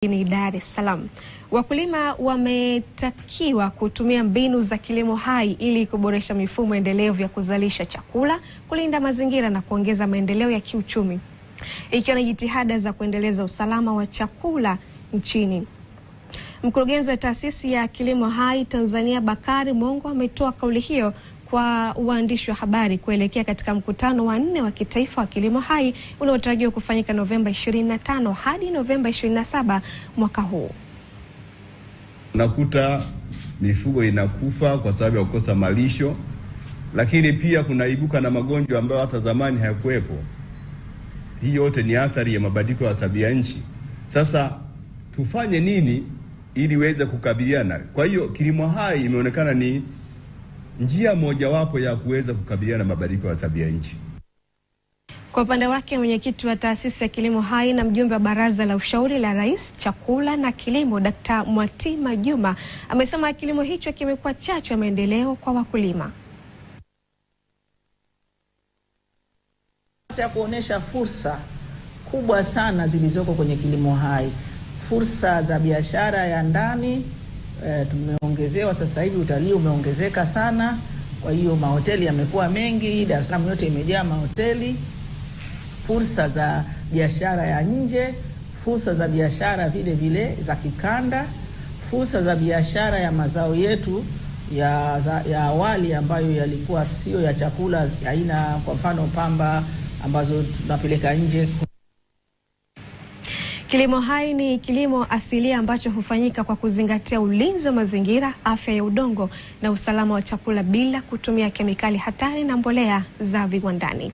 Ni Dar es Salaam. Wakulima wametakiwa kutumia mbinu za kilimo hai ili kuboresha mifumo endelevu ya kuzalisha chakula, kulinda mazingira na kuongeza maendeleo ya kiuchumi, ikiwa na jitihada za kuendeleza usalama wa chakula nchini. Mkurugenzi wa taasisi ya kilimo hai Tanzania Bakari Mongo ametoa kauli hiyo kwa waandishi wa habari kuelekea katika mkutano wa 4 wa kitaifa wa kilimo hai unaotarajiwa kufanyika Novemba 25 hadi Novemba 27 mwaka huu. Unakuta mifugo inakufa kwa sababu ya kukosa malisho, lakini pia kunaibuka na magonjwa ambayo hata zamani hayakuwepo. Hii yote ni athari ya mabadiliko ya tabia nchi. Sasa tufanye nini ili weze kukabiliana? Kwa hiyo kilimo hai imeonekana ni njia mojawapo ya kuweza kukabiliana na mabadiliko ya tabia nchi. Kwa upande wake, mwenyekiti wa taasisi ya kilimo hai na mjumbe wa baraza la ushauri la Rais chakula na kilimo Dr. Mwatima Juma amesema kilimo hicho kimekuwa chachu ya maendeleo kwa wakulima. Ya kuonesha fursa kubwa sana zilizoko kwenye kilimo hai, fursa za biashara ya ndani. Tumeongezewa sasa hivi, utalii umeongezeka sana, kwa hiyo mahoteli yamekuwa mengi, Dar es Salaam yote imejaa mahoteli. Fursa za biashara ya nje, fursa za biashara vile vile za kikanda, fursa za biashara ya mazao yetu ya awali ambayo yalikuwa sio ya chakula, aina kwa mfano pamba ambazo tunapeleka nje. Kilimo hai ni kilimo asilia ambacho hufanyika kwa kuzingatia ulinzi wa mazingira, afya ya udongo na usalama wa chakula bila kutumia kemikali hatari na mbolea za viwandani.